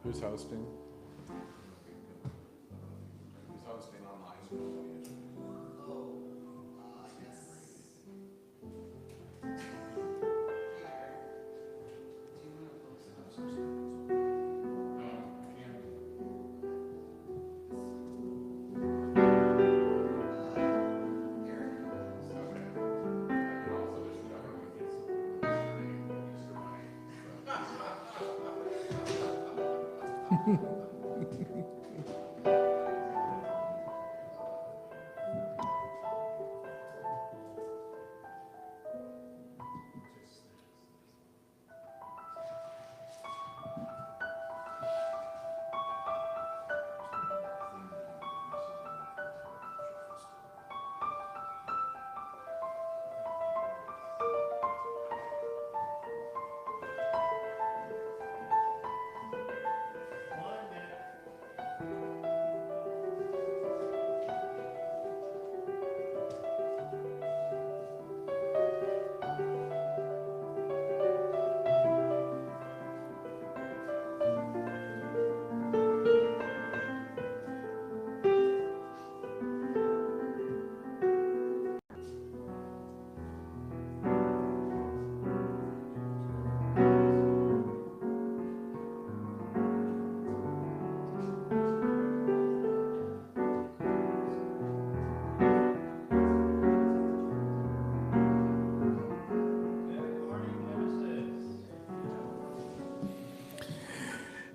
Who's hosting? Who's hosting online?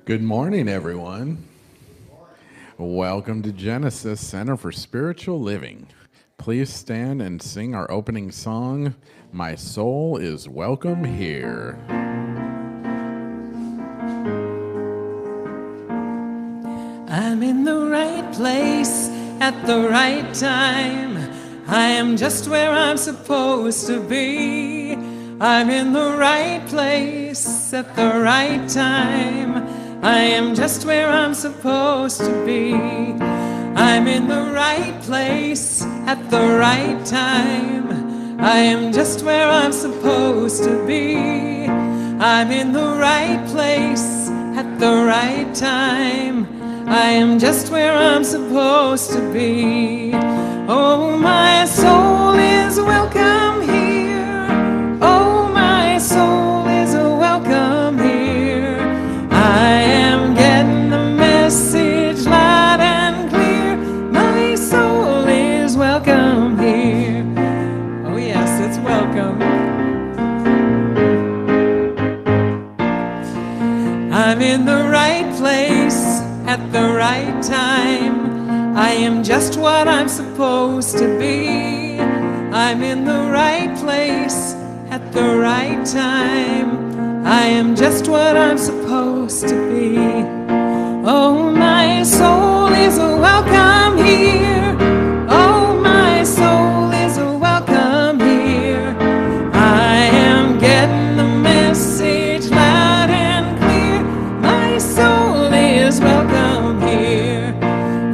Good morning, everyone. Welcome to Genesis Center for Spiritual Living. Please stand and sing our opening song, My Soul is Welcome Here. I'm in the right place at the right time. I am just where I'm supposed to be. I'm in the right place at the right time. I am just where I'm supposed to be. I'm in the right place at the right time. I am just where I'm supposed to be. I'm in the right place at the right time. I am just where I'm supposed to be. Oh, my soul is welcome here. Oh, my soul is welcome here. I am getting the message loud and clear. My soul is welcome here. Oh, yes, it's welcome. I'm in the right place at the right time. I am just what I'm supposed to be. I'm in the right place at the right time. I am just what I'm supposed to be. Oh, my soul is welcome here. Oh, my soul is welcome here. I am getting the message loud and clear. My soul is welcome here.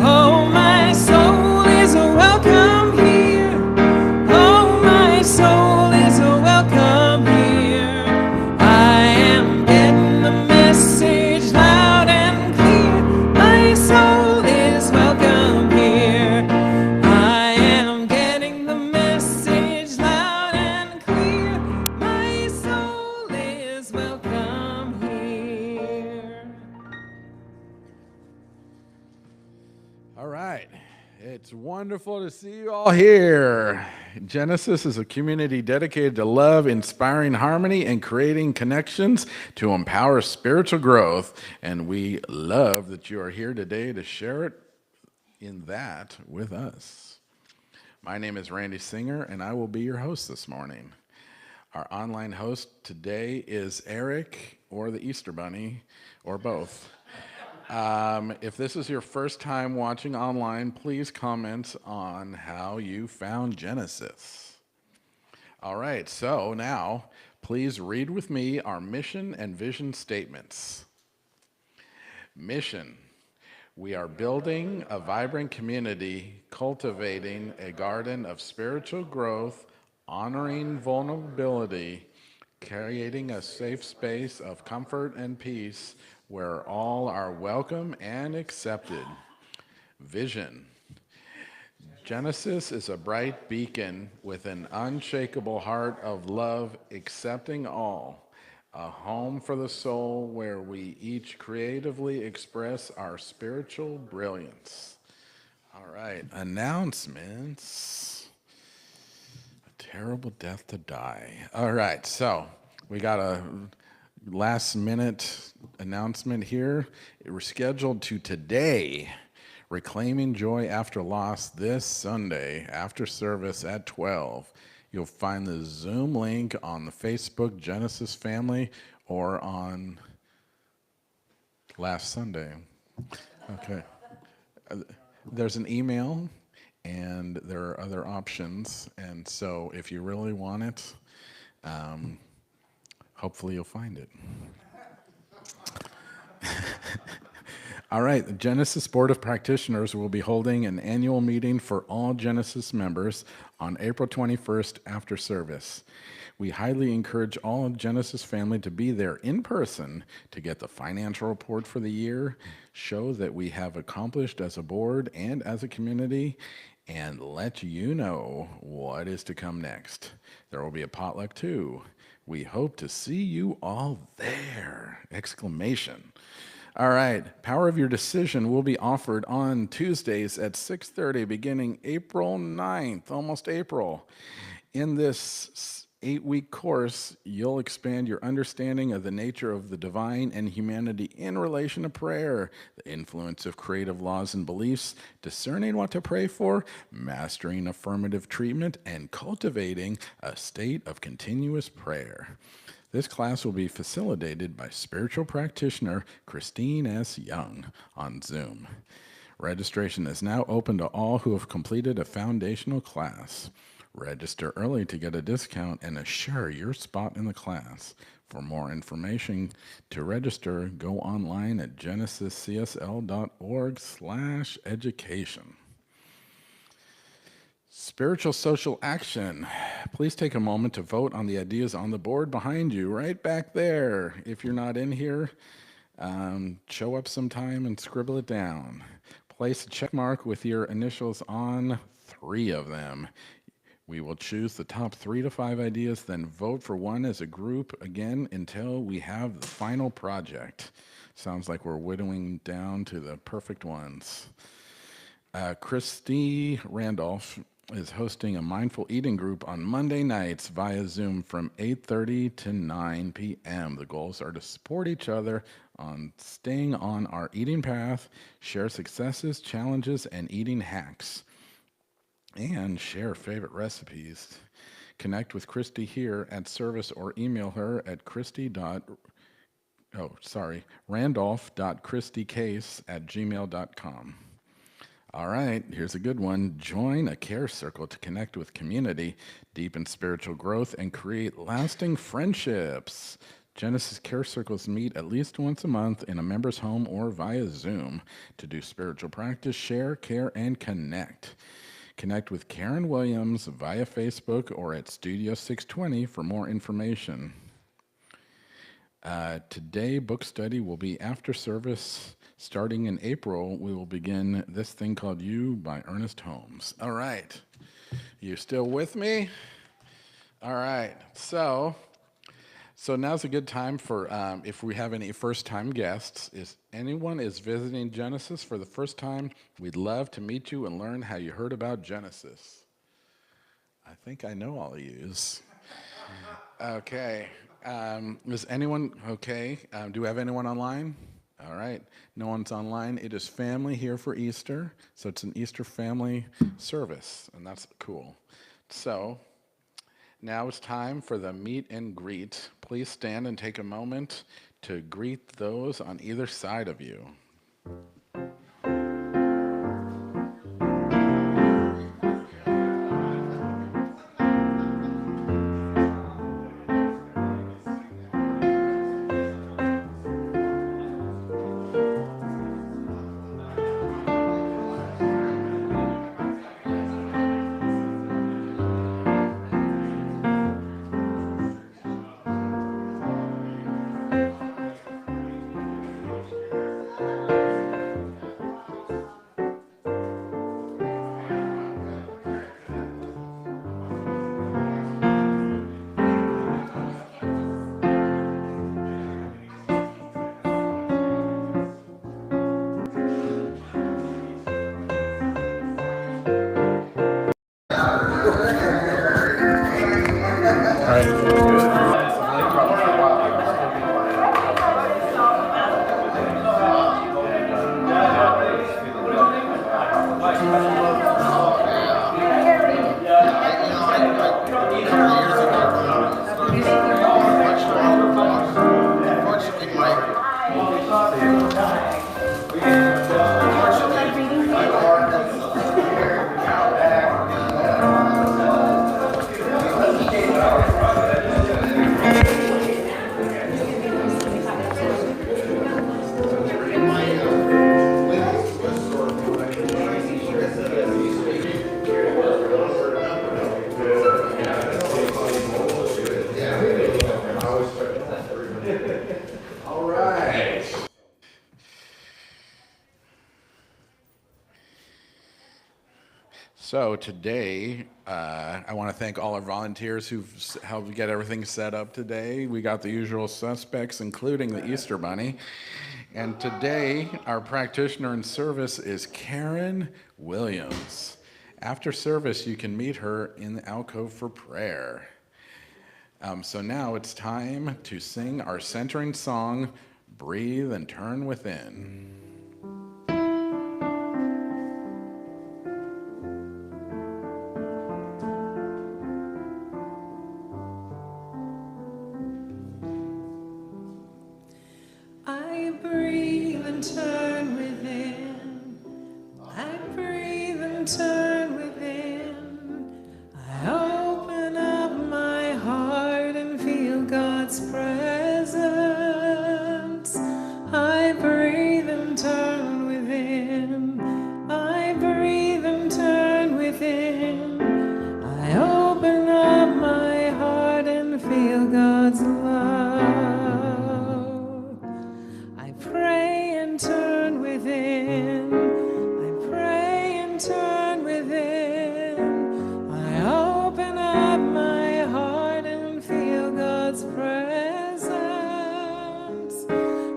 Oh, my soul is welcome here. Oh, my soul is welcome here. I am getting the message loud and clear. My soul is welcome here. I am getting the message loud and clear. My soul is welcome here. All right. It's wonderful to see you all here. Genesis is a community dedicated to love, inspiring harmony, and creating connections to empower spiritual growth. And we love that you are here today to share it in that with us. My name is Randy Singer, and I will be your host this morning. Our online host today is Eric, or the Easter Bunny, or both. If this is your first time watching online, please comment on how you found Genesis. All right, so now please read with me our mission and vision statements. Mission: we are building a vibrant community, cultivating a garden of spiritual growth, honoring vulnerability, creating a safe space of comfort and peace, where all are welcome and accepted. Vision. Genesis is a bright beacon with an unshakable heart of love, accepting all. A home for the soul where we each creatively express our spiritual brilliance. All right, announcements. A terrible death to die. All right, so we got a last minute announcement here. It was scheduled to today. Reclaiming Joy After Loss this Sunday after service at 12. You'll find the Zoom link on the Facebook Genesis family or on last Sunday. Okay. There's an email and there are other options. And so if you really want it, hopefully you'll find it. All right, the Genesis Board of Practitioners will be holding an annual meeting for all Genesis members on April 21st after service. We highly encourage all of Genesis family to be there in person to get the financial report for the year, show that we have accomplished as a board and as a community, and let you know what is to come next. There will be a potluck too. We hope to see you all there! Exclamation. All right, Power of Your Decision will be offered on Tuesdays at 6:30 beginning April 9th, almost April. In this 8-week course, you'll expand your understanding of the nature of the divine and humanity in relation to prayer, the influence of creative laws and beliefs, discerning what to pray for, mastering affirmative treatment, and cultivating a state of continuous prayer. This class will be facilitated by spiritual practitioner Christine S. Young on Zoom. Registration is now open to all who have completed a foundational class. Register early to get a discount and assure your spot in the class. For more information to register, go online at genesiscsl.org/education. Spiritual social action. Please take a moment to vote on the ideas on the board behind you, right back there. If you're not in here, show up sometime and scribble it down. Place a check mark with your initials on 3 of them. We will choose the top 3 to 5 ideas, then vote for one as a group again until we have the final project. Sounds like we're whittling down to the perfect ones. Christy Randolph is hosting a mindful eating group on Monday nights via Zoom from 8:30 to 9 p.m. The goals are to support each other on staying on our eating path, share successes, challenges, and eating hacks, and share favorite recipes. Connect with Christy here at service or email her at randolph.christykcase@gmail.com. All right, here's a good one. Join a care circle to connect with community, deepen spiritual growth, and create lasting friendships. Genesis Care Circles meet at least once a month in a member's home or via Zoom to do spiritual practice, share, care, and connect. Connect with Karen Williams via Facebook or at Studio 620 for more information. Today, book study will be after service. Starting in April, we will begin This Thing Called You by Ernest Holmes. All right. You still with me? All right. So now's a good time for if we have any first-time guests. If anyone is visiting Genesis for the first time, we'd love to meet you and learn how you heard about Genesis. I think I know all of yous. Okay. Is anyone okay? Do we have anyone online? All right. No one's online. It is family here for Easter, so it's an Easter family service, and that's cool. So now it's time for the meet and greet. Please stand and take a moment to greet those on either side of you. So today, I want to thank all our volunteers who've helped get everything set up today. We got the usual suspects, including the Easter Bunny. And today, our practitioner in service is Karen Williams. After service, you can meet her in the alcove for prayer. So now it's time to sing our centering song, Breathe and Turn Within. I breathe and turn within. I breathe and turn within. I open up my heart and feel God's presence. I breathe and turn within. I breathe and turn within. I open up my heart and feel God's love. I pray and turn within. I pray and turn within. I open up my heart and feel God's presence.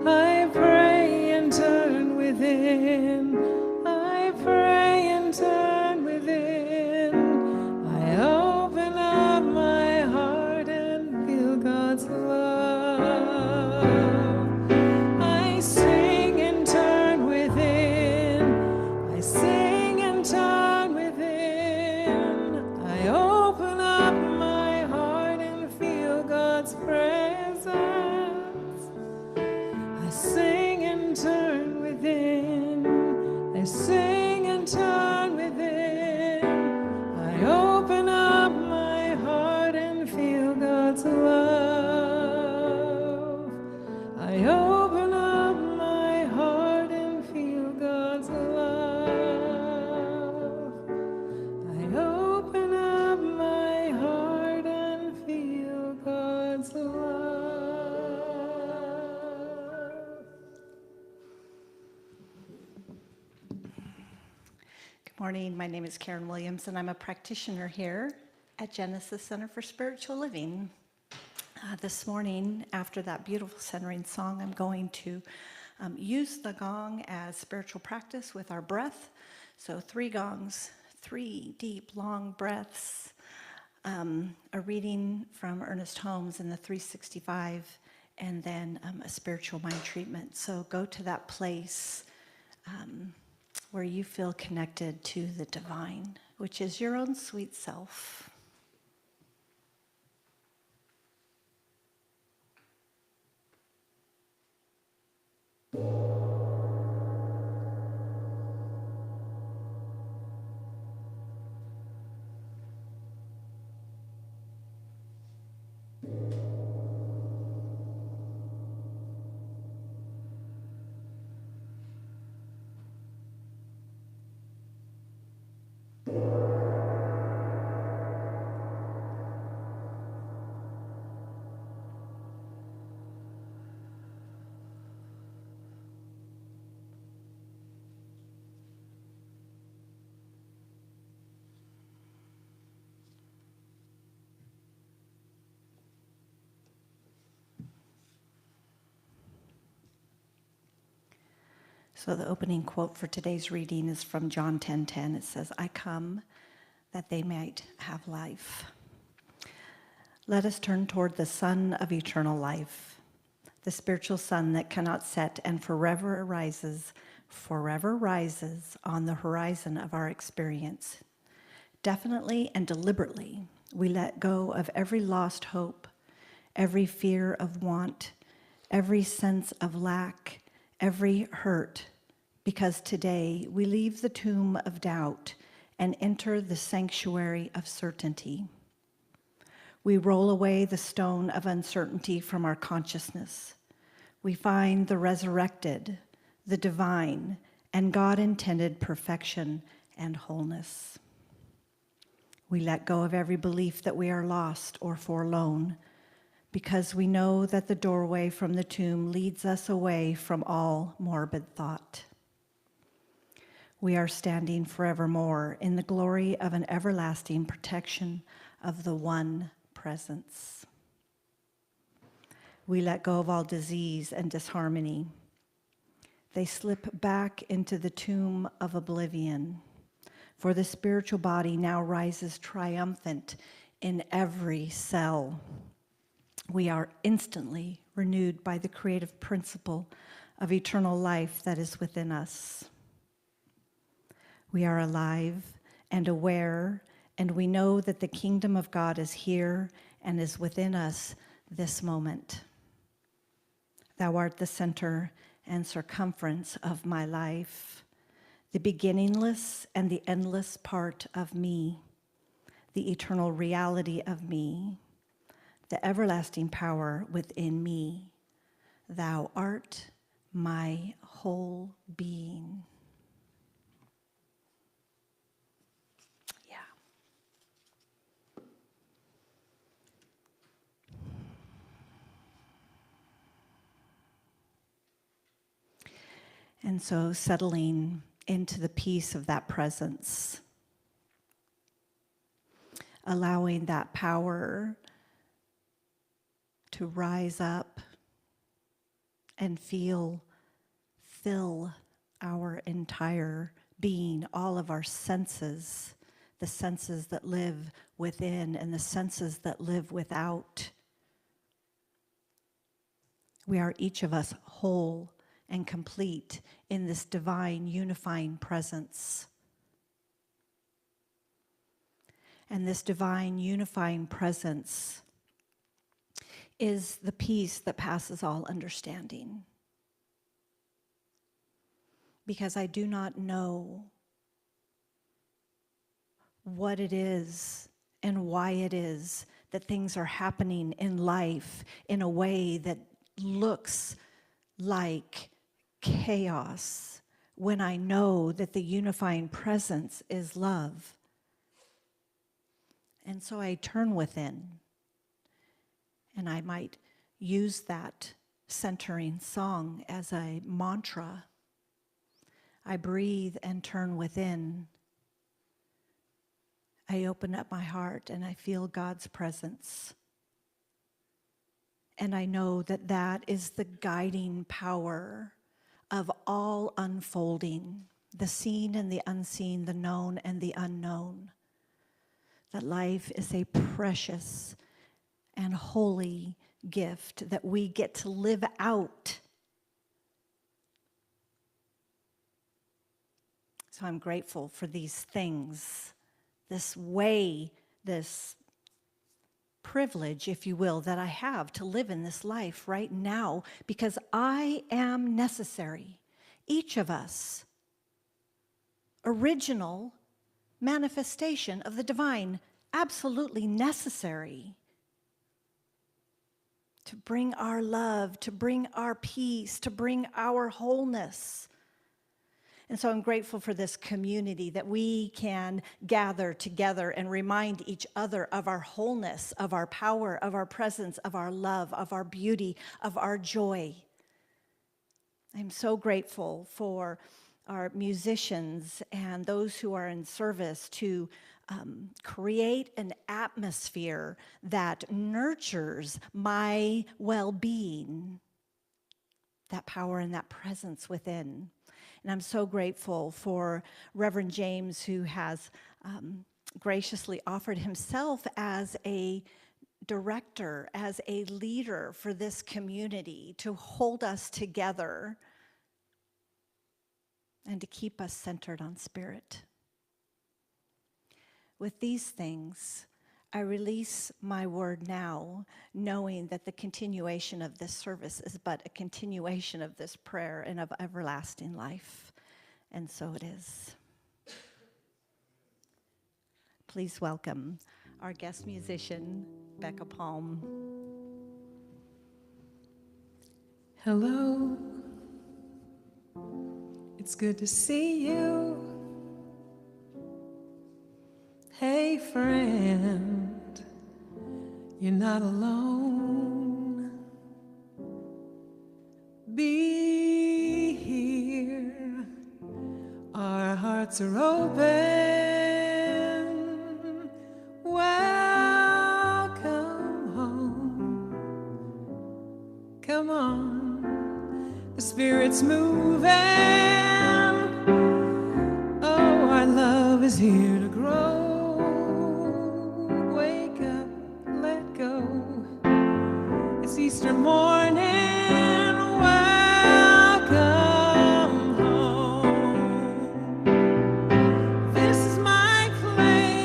I pray and turn within. I pray and turn within. I open up my heart and feel God's love. I sing and turn within. I sing and turn within. I open up my heart and feel God's presence. I sing and turn within. I sing and turn within. I open up my heart and feel God's love. I open up my heart and feel God's love. I open up my heart and feel God's love. Good morning. My name is Karen Williams, and I'm a practitioner here at Genesis Center for Spiritual Living. This morning, after that beautiful centering song, I'm going to use the gong as spiritual practice with our breath. So 3 gongs, 3 deep, long breaths, a reading from Ernest Holmes in the 365, and then a spiritual mind treatment. So go to that place where you feel connected to the divine, which is your own sweet self. So the opening quote for today's reading is from John 10:10. It says, "I come that they might have life." Let us turn toward the sun of eternal life, the spiritual sun that cannot set and forever rises on the horizon of our experience. Definitely and deliberately, we let go of every lost hope, every fear of want, every sense of lack, every hurt, because today we leave the tomb of doubt and enter the sanctuary of certainty. We roll away the stone of uncertainty from our consciousness. We find the resurrected, the divine, and God-intended perfection and wholeness. We let go of every belief that we are lost or forlorn, because we know that the doorway from the tomb leads us away from all morbid thought. We are standing forevermore in the glory of an everlasting protection of the one presence. We let go of all disease and disharmony. They slip back into the tomb of oblivion, for the spiritual body now rises triumphant in every cell. We are instantly renewed by the creative principle of eternal life that is within us. We are alive and aware, and we know that the kingdom of God is here and is within us this moment. Thou art the center and circumference of my life, the beginningless and the endless part of me, the eternal reality of me, the everlasting power within me. Thou art my whole being. Yeah. And so settling into the peace of that presence, allowing that power to rise up and fill our entire being, all of our senses, the senses that live within and the senses that live without. We are each of us whole and complete in this divine unifying presence. And this divine unifying presence is the peace that passes all understanding. Because I do not know what it is and why it is that things are happening in life in a way that looks like chaos, when I know that the unifying presence is love. And so I turn within, and I might use that centering song as a mantra. I breathe and turn within. I open up my heart and I feel God's presence. And I know that that is the guiding power of all unfolding, the seen and the unseen, the known and the unknown. That life is a precious and holy gift that we get to live out. So I'm grateful for these things, this way, this privilege, if you will, that I have to live in this life right now, because I am necessary. Each of us, original manifestation of the divine, absolutely necessary to bring our love, to bring our peace, to bring our wholeness. And so I'm grateful for this community that we can gather together and remind each other of our wholeness, of our power, of our presence, of our love, of our beauty, of our joy. I'm so grateful for our musicians and those who are in service to create an atmosphere that nurtures my well-being, that power and that presence within. And I'm so grateful for Reverend James, who has graciously offered himself as a director, as a leader for this community, to hold us together and to keep us centered on spirit. With these things, I release my word now, knowing that the continuation of this service is but a continuation of this prayer and of everlasting life. And so it is. Please welcome our guest musician, Becca Palm. Hello, it's good to see you. Hey friend, you're not alone. Be here, our hearts hearts are open. Welcome home. Come on, the Spirit's moving. Oh, our love is here to grow. Wake up, let go. It's Easter morning. Welcome home. This is my place.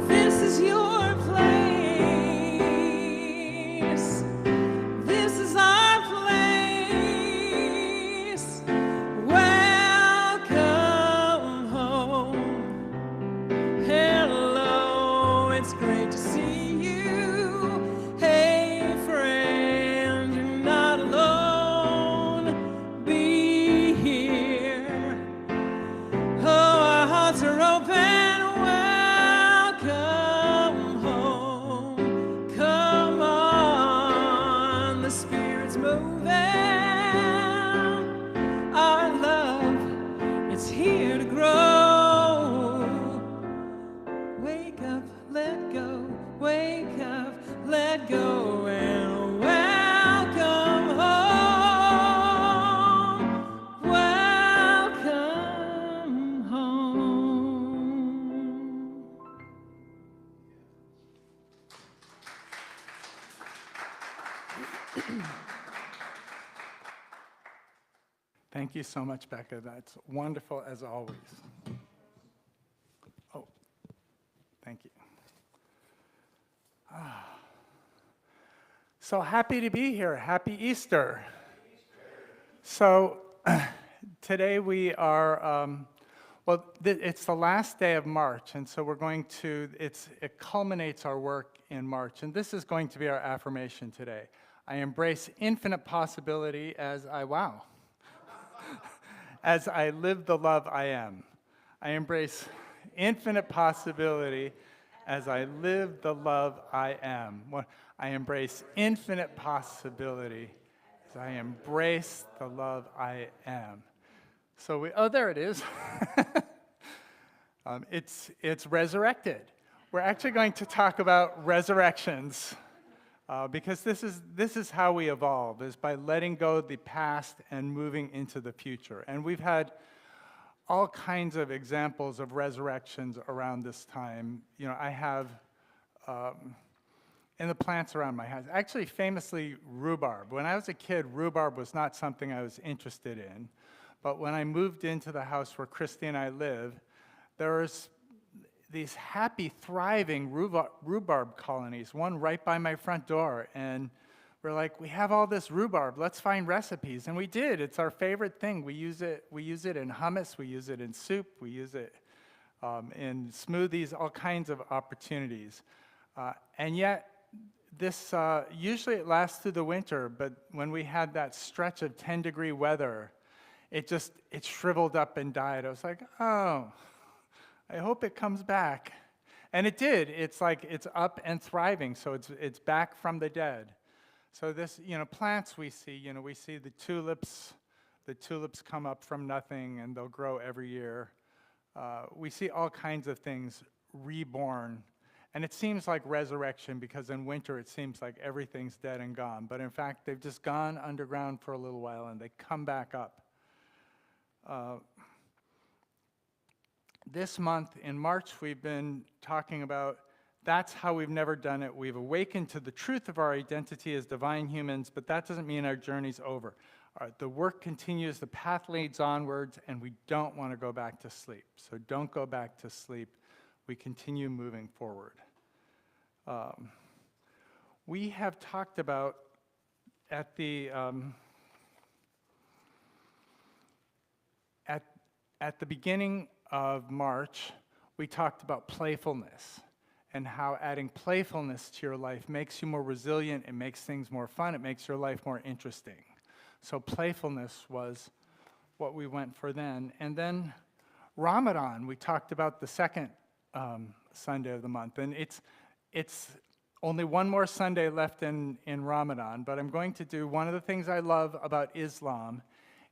This is your place. This is our place. Welcome home. Hello, it's great to see you. Hey, friend, you're not alone. Be here. Oh, our hearts are open. Welcome home. Come on, the Spirit's moving. Our love, it's here to grow. Wake up, let go. Wake up, let go, and welcome home. Welcome home. Thank you so much, Becca. That's wonderful as always. Oh, thank you. So happy to be here. Happy Easter. So today we are, it's the last day of March, and so we're going to, it culminates our work in March, and this is going to be our affirmation today. I embrace infinite possibility as I live the love I am. I embrace infinite possibility as I live the love I am. I embrace infinite possibility as I embrace the love I am. So there it is. It's resurrected. We're actually going to talk about resurrections because this is how we evolve, is by letting go of the past and moving into the future. And we've had all kinds of examples of resurrections around this time. You know, I have in the plants around my house, actually famously rhubarb. When I was a kid, rhubarb was not something I was interested in. But when I moved into the house where Christy and I live, there was these happy, thriving rhubarb colonies, one right by my front door. And we're like, we have all this rhubarb, let's find recipes. And we did. It's our favorite thing. We use it in hummus, we use it in soup, we use it in smoothies, all kinds of opportunities. And yet, this, usually it lasts through the winter, but when we had that stretch of 10-degree weather, it shriveled up and died. I was like, oh, I hope it comes back. And it did. It's like it's up and thriving, so it's back from the dead. So this, plants we see the tulips come up from nothing and they'll grow every year. We see all kinds of things reborn. And it seems like resurrection because in winter it seems like everything's dead and gone. But in fact, they've just gone underground for a little while and they come back up. This month, in March, we've been talking about that's how we've never done it. We've awakened to the truth of our identity as divine humans, but that doesn't mean our journey's over. The work continues, the path leads onwards, and we don't want to go back to sleep. So don't go back to sleep. We continue moving forward. We have talked about at the beginning of March, we talked about playfulness and how adding playfulness to your life makes you more resilient, it makes things more fun, it makes your life more interesting. So playfulness was what we went for then. And then Ramadan, we talked about the second Sunday of the month. And it's only one more Sunday left in Ramadan, but I'm going to do one of the things I love about Islam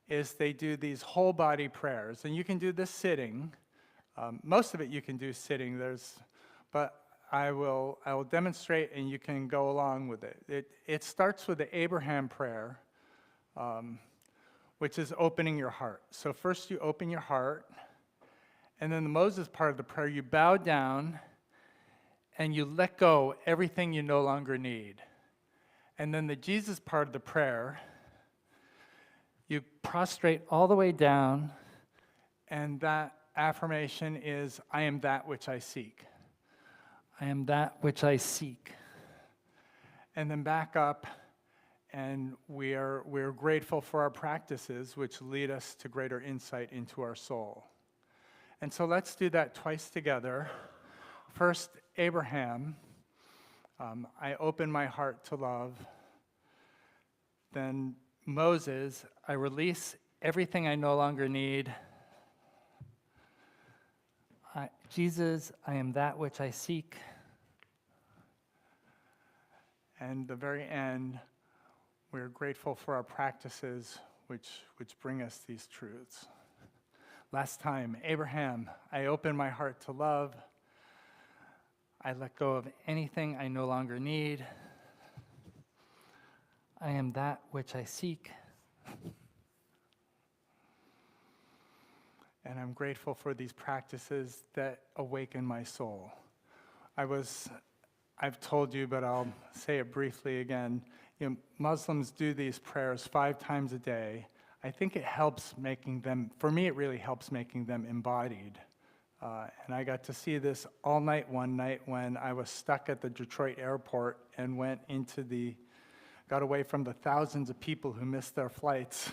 is they do these whole body prayers. And you can do this sitting. Most of it you can do sitting. But I will demonstrate, and you can go along with it. It starts with the Abraham prayer, which is opening your heart. So first you open your heart, and then the Moses part of the prayer, you bow down, and you let go everything you no longer need. And then the Jesus part of the prayer, you prostrate all the way down, and that affirmation is, I am that which I seek. I am that which I seek. And then back up, and we're grateful for our practices, which lead us to greater insight into our soul. And so let's do that twice together. First, Abraham, I open my heart to love. Then Moses, I release everything I no longer need. Jesus, I am that which I seek. And the very end, we're grateful for our practices which bring us these truths. Last time, Abraham, I open my heart to love. I let go of anything I no longer need. I am that which I seek. And I'm grateful for these practices that awaken my soul. I've told you, but I'll say it briefly again. Muslims do these prayers 5 times a day. I think it helps making them, for me it really helps making them embodied. And I got to see this all night one night when I was stuck at the Detroit airport and got away from the thousands of people who missed their flights,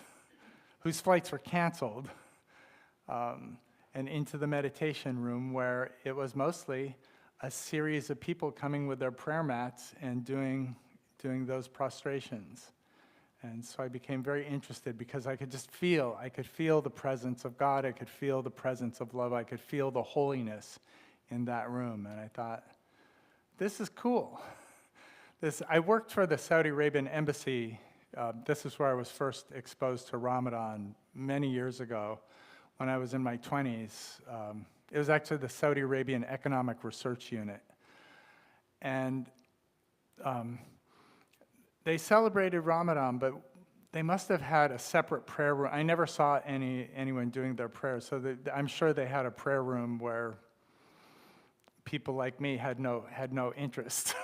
whose flights were canceled, and into the meditation room where it was mostly a series of people coming with their prayer mats and doing those prostrations. And so I became very interested because I could feel the presence of God, I could feel the presence of love, I could feel the holiness in that room. And I thought, this is cool. I worked for the Saudi Arabian embassy. This is where I was first exposed to Ramadan many years ago when I was in my 20s. It was actually the Saudi Arabian Economic Research Unit. And they celebrated Ramadan, but they must have had a separate prayer room. I never saw anyone doing their prayers, so I'm sure they had a prayer room where people like me had no interest.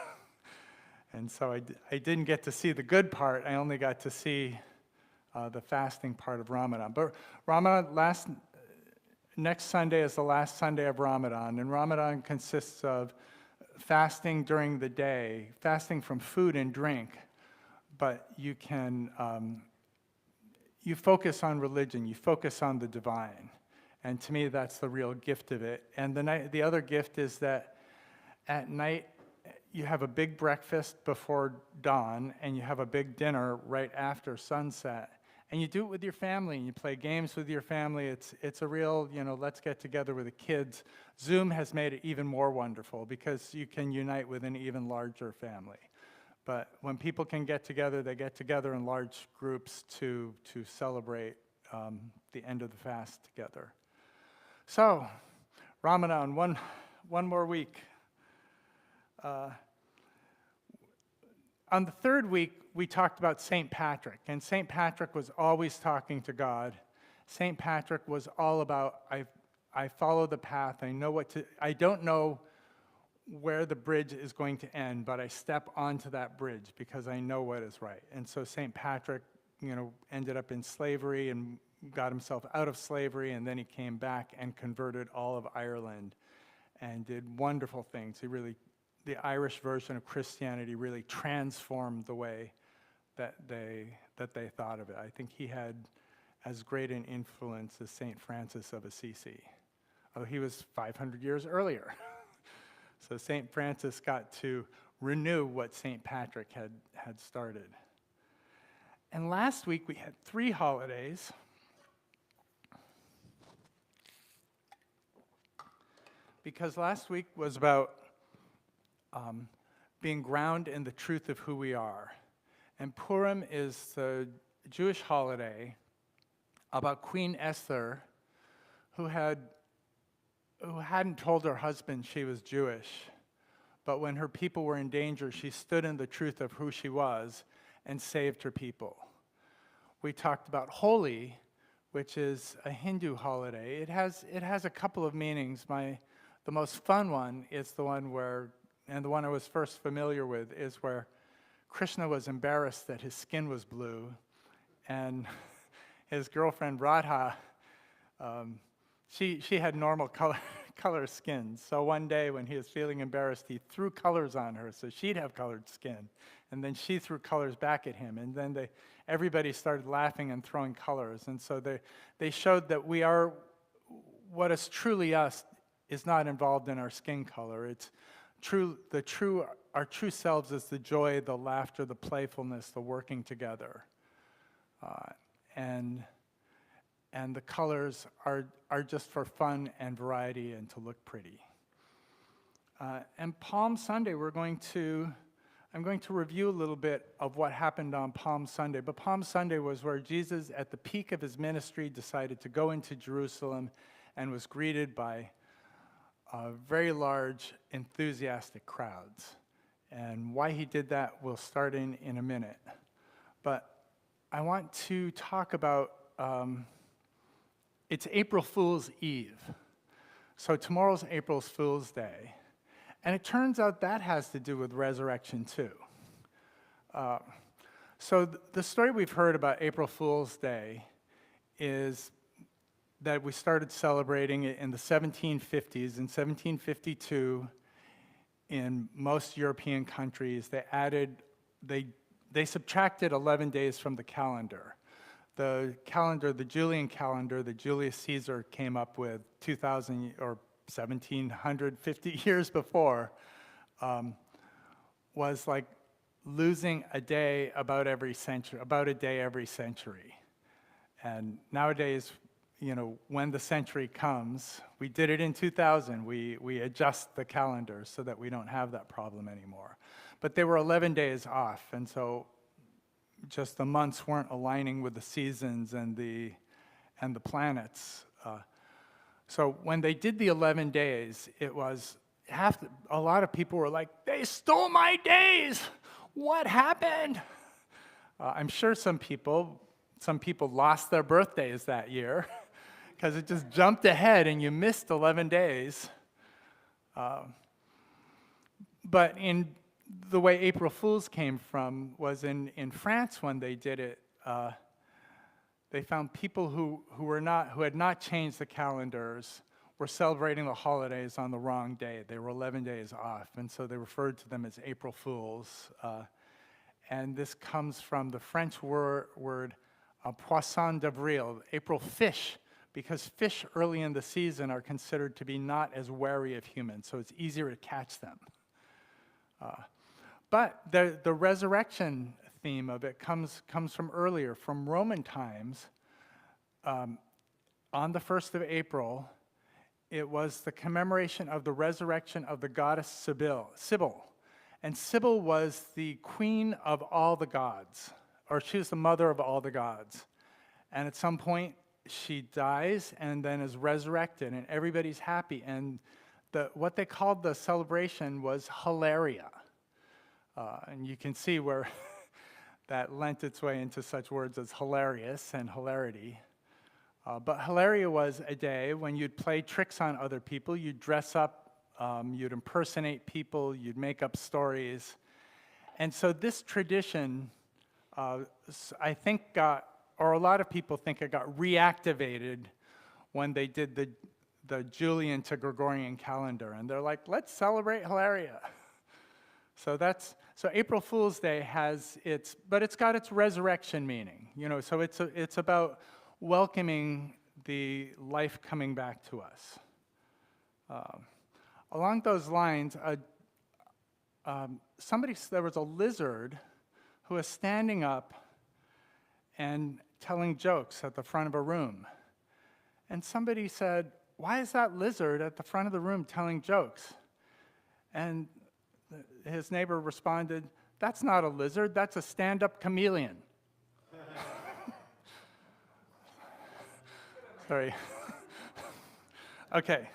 And so I didn't get to see the good part. I only got to see the fasting part of Ramadan. But Ramadan, next Sunday is the last Sunday of Ramadan, and Ramadan consists of fasting during the day, fasting from food and drink, but you focus on religion, you focus on the divine. And to me, that's the real gift of it. And the other gift is that at night, you have a big breakfast before dawn, and you have a big dinner right after sunset. And you do it with your family, and you play games with your family. It's a real, let's get together with the kids. Zoom has made it even more wonderful because you can unite with an even larger family. But when people can get together, they get together in large groups to celebrate the end of the fast together. So, Ramadan, one more week. On the third week, we talked about St. Patrick, and St. Patrick was always talking to God. St. Patrick was all about, I follow the path, I don't know where the bridge is going to end, but I step onto that bridge because I know what is right. And so St. Patrick, ended up in slavery and got himself out of slavery, and then he came back and converted all of Ireland and did wonderful things. The Irish version of Christianity really transformed the way that they thought of it. I think he had as great an influence as St. Francis of Assisi. Oh, he was 500 years earlier. So St. Francis got to renew what St. Patrick had started. And last week we had 3 holidays. Because last week was about being grounded in the truth of who we are. And Purim is the Jewish holiday about Queen Esther, who hadn't told her husband she was Jewish, but when her people were in danger, she stood in the truth of who she was and saved her people. We talked about Holi, which is a Hindu holiday. It has a couple of meanings. The most fun one is the one and the one I was first familiar with, is where Krishna was embarrassed that his skin was blue, and his girlfriend Radha, she had normal color skin. So one day when he was feeling embarrassed, he threw colors on her so she'd have colored skin. And then she threw colors back at him. And then everybody started laughing and throwing colors. And so they showed that what is truly us is not involved in our skin color. It's our true selves is the joy, the laughter, the playfulness, the working together. And the colors are just for fun and variety and to look pretty. And Palm Sunday, I'm going to review a little bit of what happened on Palm Sunday. But Palm Sunday was where Jesus, at the peak of his ministry, decided to go into Jerusalem and was greeted by very large, enthusiastic crowds. And why he did that, we'll start in a minute. But I want to talk about, it's April Fool's Eve. So tomorrow's April Fool's Day. And it turns out that has to do with resurrection too. So the story we've heard about April Fool's Day is that we started celebrating it in the 1750s. In 1752, in most European countries, they subtracted 11 days from the calendar. The Julian calendar that Julius Caesar came up with 2,000 or 1,750 years before, was like losing a day about a day every century. And nowadays, when the century comes, we did it in 2000, we adjust the calendar so that we don't have that problem anymore. But they were 11 days off, and so just the months weren't aligning with the seasons and the planets. So when they did the 11 days, it was a lot of people were like, they stole my days! What happened? I'm sure some people lost their birthdays that year because it just jumped ahead and you missed 11 days. But in the way April Fools came from was in France when they did it. They found people who had not changed the calendars were celebrating the holidays on the wrong day. They were 11 days off, and so they referred to them as April Fools. And this comes from the French word poisson d'avril, April fish, because fish early in the season are considered to be not as wary of humans, so it's easier to catch them. But the resurrection theme of it comes from earlier, from Roman times. On the 1st of April, it was the commemoration of the resurrection of the goddess Sybil. And Sybil was the queen of all the gods, or she was the mother of all the gods. And at some point, she dies and then is resurrected, and everybody's happy. And what they called the celebration was Hilaria. And you can see where that lent its way into such words as hilarious and hilarity. But Hilaria was a day when you'd play tricks on other people, you'd dress up, you'd impersonate people, you'd make up stories. And so this tradition, I think or a lot of people think it got reactivated when they did the Julian to Gregorian calendar. And they're like, let's celebrate Hilaria. So April Fool's Day but it's got its resurrection meaning, so it's about welcoming the life coming back to us. Along those lines, there was a lizard who was standing up and telling jokes at the front of a room. And somebody said, why is that lizard at the front of the room telling jokes? And his neighbor responded, that's not a lizard, that's a stand-up chameleon. story. Okay.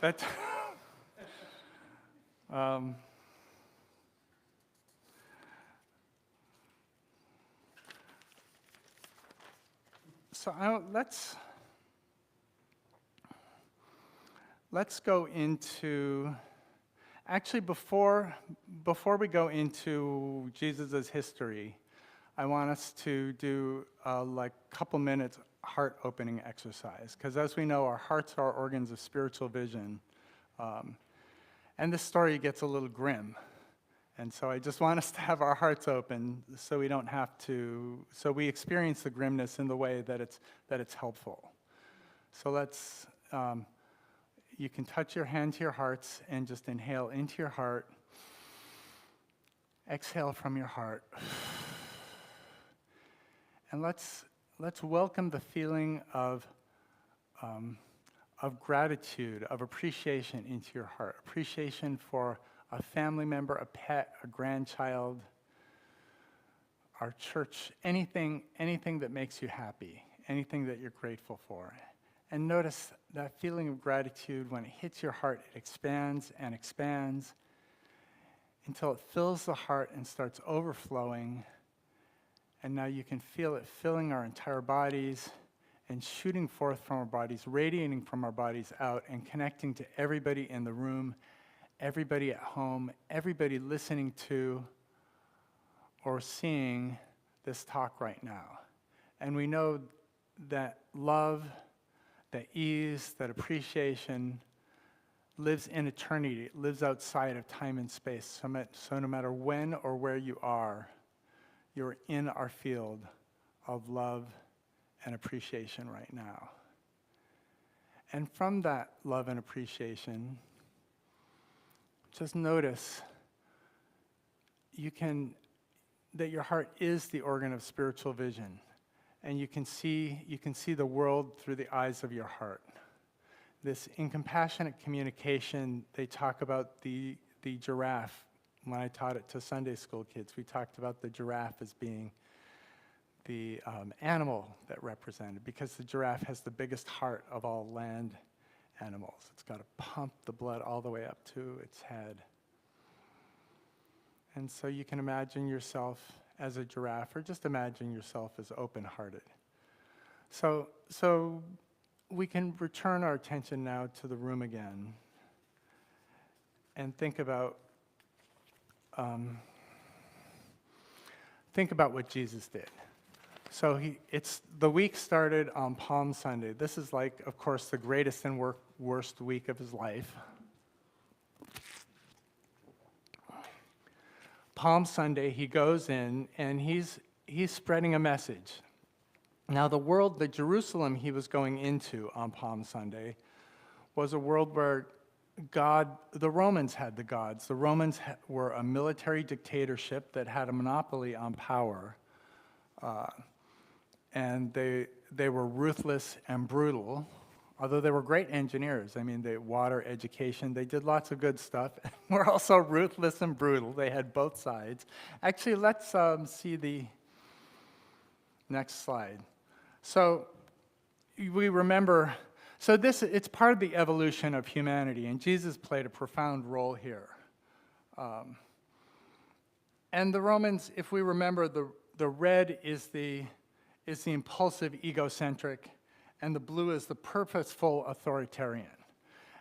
That, let's go into, actually before we go into Jesus' history, I want us to do like a couple minutes heart opening exercise, because as we know, our hearts are organs of spiritual vision, and this story gets a little grim. And so I just want us to have our hearts open so we don't have to, so we experience the grimness in the way that it's helpful. So let's, you can touch your hand to your hearts and just inhale into your heart. Exhale from your heart. And let's welcome the feeling of gratitude, of appreciation into your heart. Appreciation for a family member, a pet, a grandchild, our church, anything that makes you happy, anything that you're grateful for. And notice that feeling of gratitude, when it hits your heart, it expands and expands until it fills the heart and starts overflowing. And now you can feel it filling our entire bodies and shooting forth from our bodies, radiating from our bodies out and connecting to everybody in the room, everybody at home, everybody listening to or seeing this talk right now. And we know that love, that ease, that appreciation lives in eternity. It lives outside of time and space. So no matter when or where you are, you're in our field of love and appreciation right now. And from that love and appreciation, just notice that your heart is the organ of spiritual vision, and you can see the world through the eyes of your heart. This in compassionate communication, they talk about the giraffe. When I taught it to Sunday school kids, we talked about the giraffe as being the animal that represented, because the giraffe has the biggest heart of all land animals. It's got to pump the blood all the way up to its head. And so you can imagine yourself as a giraffe, or just imagine yourself as open-hearted. So we can return our attention now to the room again and think about what Jesus did. So the week started on Palm Sunday. This is like, of course, the greatest and worst week of his life. Palm Sunday, he goes in and he's spreading a message. Now the Jerusalem he was going into on Palm Sunday was a world where the Romans had the gods. The Romans were a military dictatorship that had a monopoly on power. And they were ruthless and brutal, although they were great engineers. I mean, water, education, they did lots of good stuff. Were also ruthless and brutal. They had both sides. Actually, let's see the next slide. So we remember, it's part of the evolution of humanity, and Jesus played a profound role here. And the Romans, if we remember, the red is the impulsive, egocentric, and the blue is the purposeful authoritarian.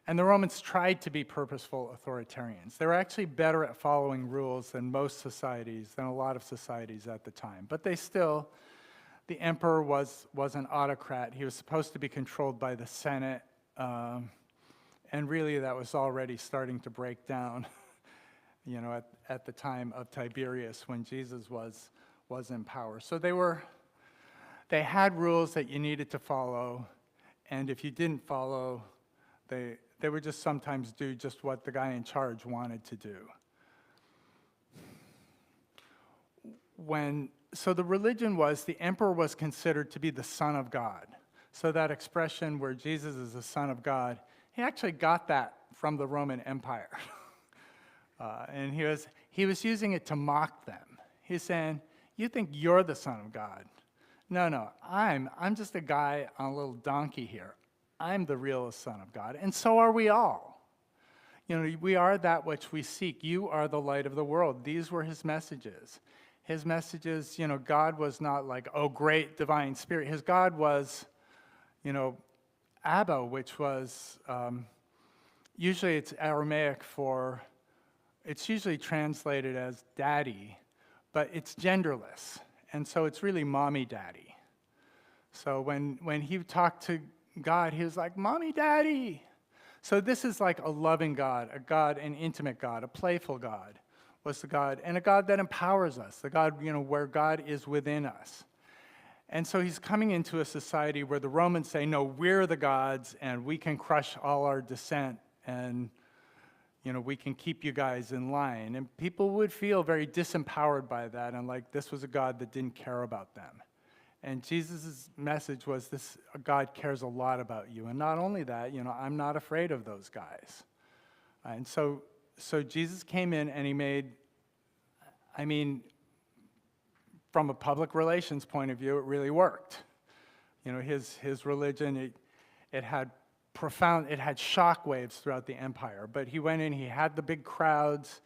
And the Romans tried to be purposeful authoritarians. They were actually better at following rules than a lot of societies at the time. But the emperor was an autocrat. He was supposed to be controlled by the Senate, and really that was already starting to break down, at the time of Tiberius when Jesus was in power. So they had rules that you needed to follow, and if you didn't follow, they would just sometimes do just what the guy in charge wanted to do. So the religion the emperor was considered to be the Son of God. So that expression where Jesus is the Son of God, he actually got that from the Roman Empire. And he was using it to mock them. He's saying, you think you're the Son of God. No, I'm just a guy on a little donkey here. I'm the real Son of God, and so are we all. You know, we are that which we seek. You are the light of the world. These were his messages. His messages, you know, God was not like, oh, great divine spirit. His God was, you know, Abba, which was, usually it's Aramaic for, it's usually translated as daddy, but it's genderless. And so it's really mommy daddy. So when he talked to God, he was like, mommy daddy. So this is like a loving God, an intimate God, a playful God was the God, and a God that empowers us, the God, you know, where God is within us. And so he's coming into a society where the Romans say, no, we're the gods, and we can crush all our dissent, and, you know, we can keep you guys in line. And people would feel very disempowered by that, and like this was a God that didn't care about them. And Jesus' message was this: God cares a lot about you. And not only that, you know, I'm not afraid of those guys. And so Jesus came in and he made, I mean, from a public relations point of view, it really worked. You know, his religion, it had shockwaves throughout the empire. But he went in, he had the big crowds.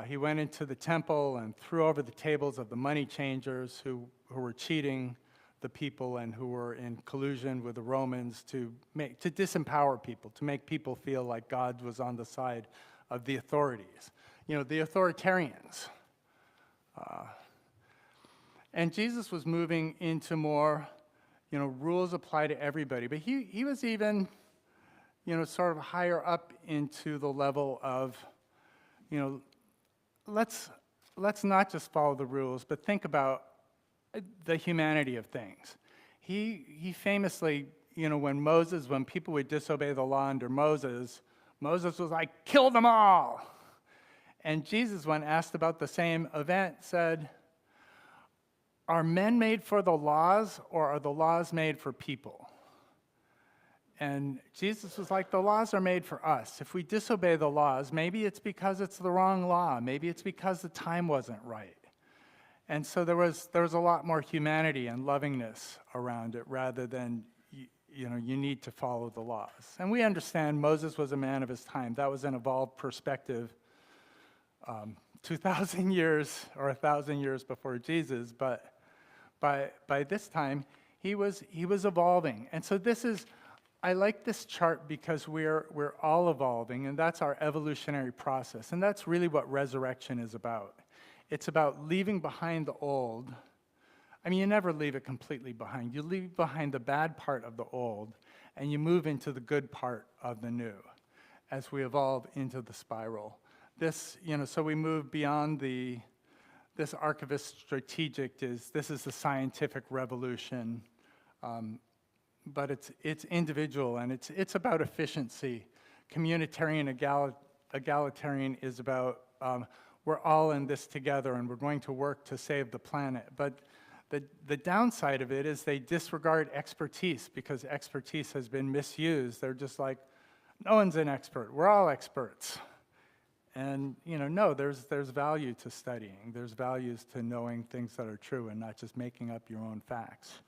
He went into the temple and threw over the tables of the money changers who were cheating the people and who were in collusion with the Romans to disempower people, to make people feel like God was on the side of the authorities, you know, the authoritarians. And Jesus was moving into more, you know, rules apply to everybody. But he was even, you know, sort of higher up into the level of, you know, let's not just follow the rules, but think about the humanity of things. He famously, you know, when people would disobey the law under Moses was like, kill them all. And Jesus, when asked about the same event, said, are men made for the laws, or are the laws made for people? And Jesus was like, the laws are made for us. If we disobey the laws, maybe it's because it's the wrong law. Maybe it's because the time wasn't right. And so there was a lot more humanity and lovingness around it, rather than, you know, you need to follow the laws. And we understand Moses was a man of his time. That was an evolved perspective 2,000 years or 1,000 years before Jesus. But by this time, he was evolving. And so I like this chart because we're all evolving, and that's our evolutionary process. And that's really what resurrection is about. It's about leaving behind the old. I mean, you never leave it completely behind. You leave behind the bad part of the old, and you move into the good part of the new as we evolve into the spiral. This, you know, so we move beyond this archivist strategic this is the scientific revolution, but it's individual, and it's about efficiency. Communitarian, egalitarian is about we're all in this together, and we're going to work to save the planet. But the downside of it is they disregard expertise, because expertise has been misused. They're just like, no one's an expert. We're all experts. And, you know, no, there's value to studying. There's values to knowing things that are true and not just making up your own facts.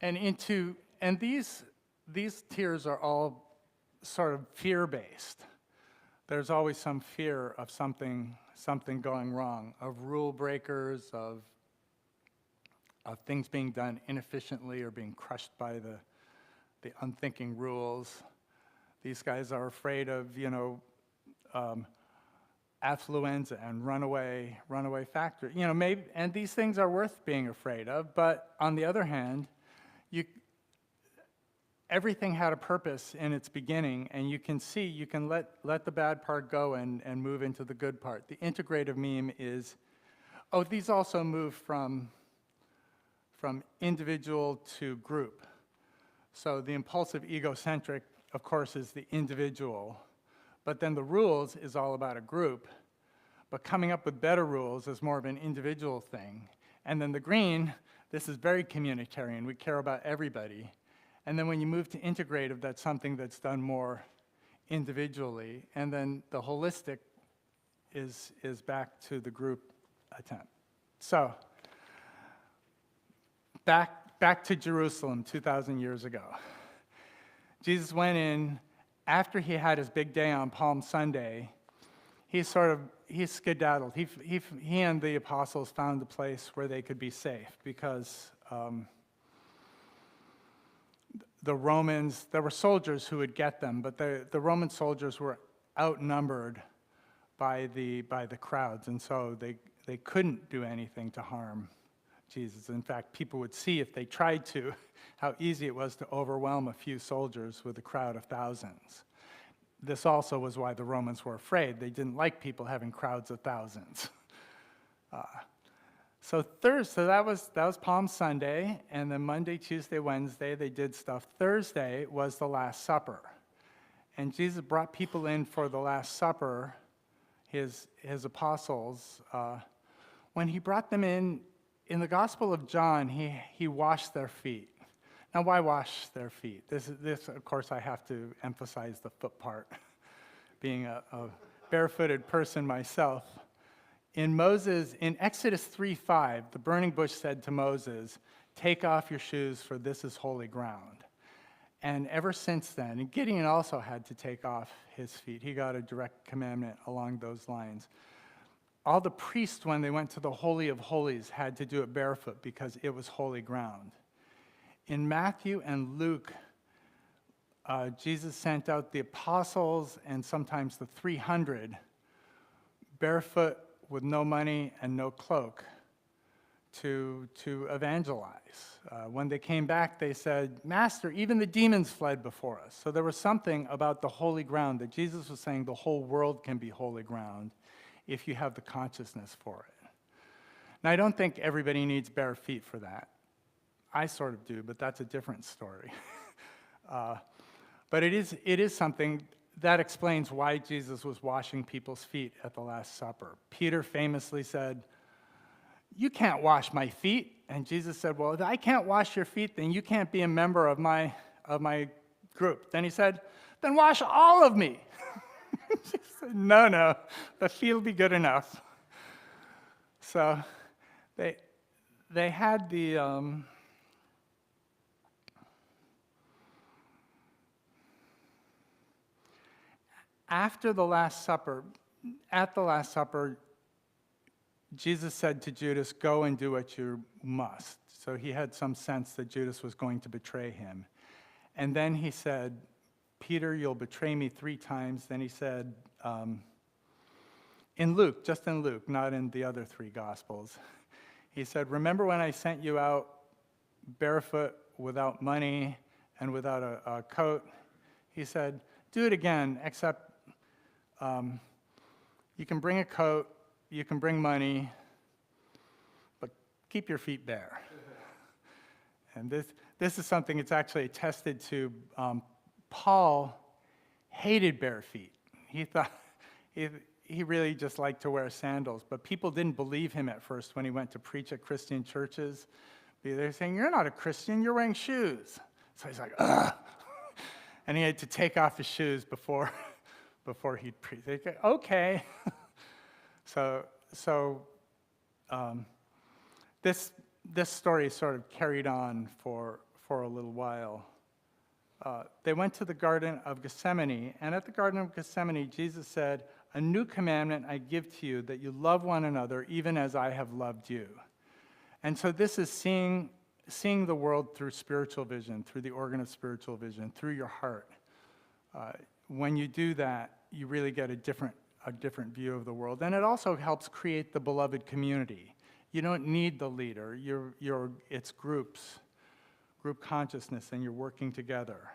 And these tiers are all sort of fear-based. There's always some fear of something going wrong, of rule breakers, of things being done inefficiently or being crushed by the unthinking rules. These guys are afraid of, you know, affluenza and runaway factory. You know, and these things are worth being afraid of. But on the other hand, everything had a purpose in its beginning, and you can let the bad part go and move into the good part. The integrative meme is, these also move from individual to group. So the impulsive egocentric, of course, is the individual, but then the rules is all about a group, but coming up with better rules is more of an individual thing. And then the green, this is very communitarian. We care about everybody. And then when you move to integrative, that's something that's done more individually. And then the holistic is back to the group attempt. So, back to Jerusalem 2,000 years ago. Jesus went in after he had his big day on Palm Sunday. He skedaddled. He and the apostles found a place where they could be safe because the Romans, there were soldiers who would get them, but the Roman soldiers were outnumbered by the crowds, and so they couldn't do anything to harm Jesus. In fact, people would see if they tried to how easy it was to overwhelm a few soldiers with a crowd of thousands. This also was why the Romans were afraid. They didn't like people having crowds of thousands. So that was Palm Sunday, and then Monday, Tuesday, Wednesday, they did stuff. Thursday was the Last Supper. And Jesus brought people in for the Last Supper, his apostles. When he brought them in the Gospel of John, he washed their feet. Now, why wash their feet? This, of course, I have to emphasize the foot part, being a barefooted person myself. In Exodus 3:5, the burning bush said to Moses, "Take off your shoes, for this is holy ground." And ever since then, and Gideon also had to take off his feet. He got a direct commandment along those lines. All the priests, when they went to the Holy of Holies, had to do it barefoot because it was holy ground. In Matthew and Luke, Jesus sent out the apostles and sometimes the 300 barefoot with no money and no cloak to evangelize. When they came back, they said, "Master, even the demons fled before us." So there was something about the holy ground that Jesus was saying the whole world can be holy ground if you have the consciousness for it. Now, I don't think everybody needs bare feet for that. I sort of do, but that's a different story. But it is something that explains why Jesus was washing people's feet at the Last Supper. Peter famously said, "You can't wash my feet." And Jesus said, "Well, if I can't wash your feet, then you can't be a member of my group." Then he said, "Then wash all of me." She said, No, the feet will be good enough. So they had the after the Last Supper, at the Last Supper, Jesus said to Judas, "Go and do what you must." So he had some sense that Judas was going to betray him. And then he said, "Peter, you'll betray me 3 times. Then he said, in Luke, just in Luke, not in the other 3 Gospels, he said, "Remember when I sent you out barefoot, without money, and without a coat?" He said, "Do it again, except you can bring a coat, you can bring money, but keep your feet bare." And this is something that's actually attested to. Paul hated bare feet. He thought he really just liked to wear sandals, but people didn't believe him at first when he went to preach at Christian churches. They're saying, "You're not a Christian, you're wearing shoes." So he's like, "Ugh." And he had to take off his shoes before he'd preach. They go, "Okay." So this story sort of carried on for a little while. They went to the Garden of Gethsemane, and at the Garden of Gethsemane, Jesus said, "A new commandment I give to you, that you love one another even as I have loved you." And so this is seeing the world through spiritual vision, through the organ of spiritual vision, through your heart. When you do that, you really get a different view of the world. And it also helps create the beloved community. You don't need the leader. It's group consciousness, and you're working together.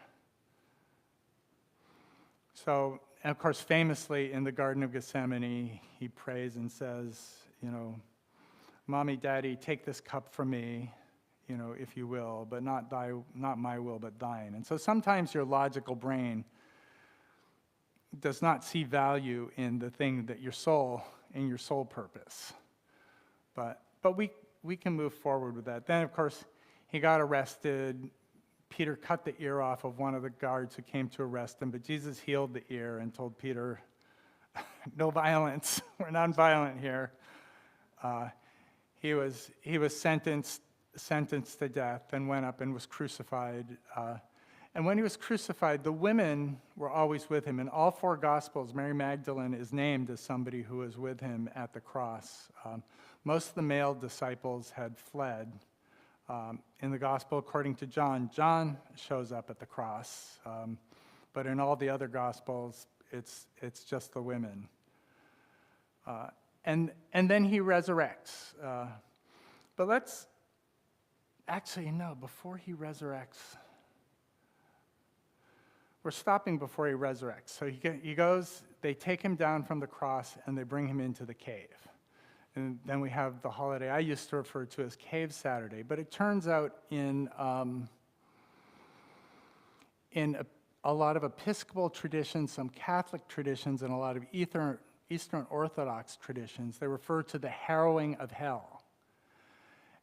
So, and of course, famously in the Garden of Gethsemane, he prays and says, "Mommy, Daddy, take this cup from me, if you will, but not my will, but thine." And so sometimes your logical brain does not see value in the thing that your soul purpose. But we can move forward with that. Then, of course, he got arrested. Peter cut the ear off of one of the guards who came to arrest him, but Jesus healed the ear and told Peter, "No violence. We're non-violent here." he was sentenced to death, and went up and was crucified. And when he was crucified, the women were always with him. In all four Gospels, Mary Magdalene is named as somebody who was with him at the cross. Most of the male disciples had fled. In the Gospel, according to John, John shows up at the cross. But in all the other Gospels, it's just the women. And then he resurrects. But let's, actually, no, before he resurrects, we're stopping before he resurrects. So he goes, they take him down from the cross, and they bring him into the cave. And then we have the holiday I used to refer to as Cave Saturday. But it turns out in a lot of Episcopal traditions, some Catholic traditions, and a lot of Eastern Orthodox traditions, they refer to the harrowing of hell.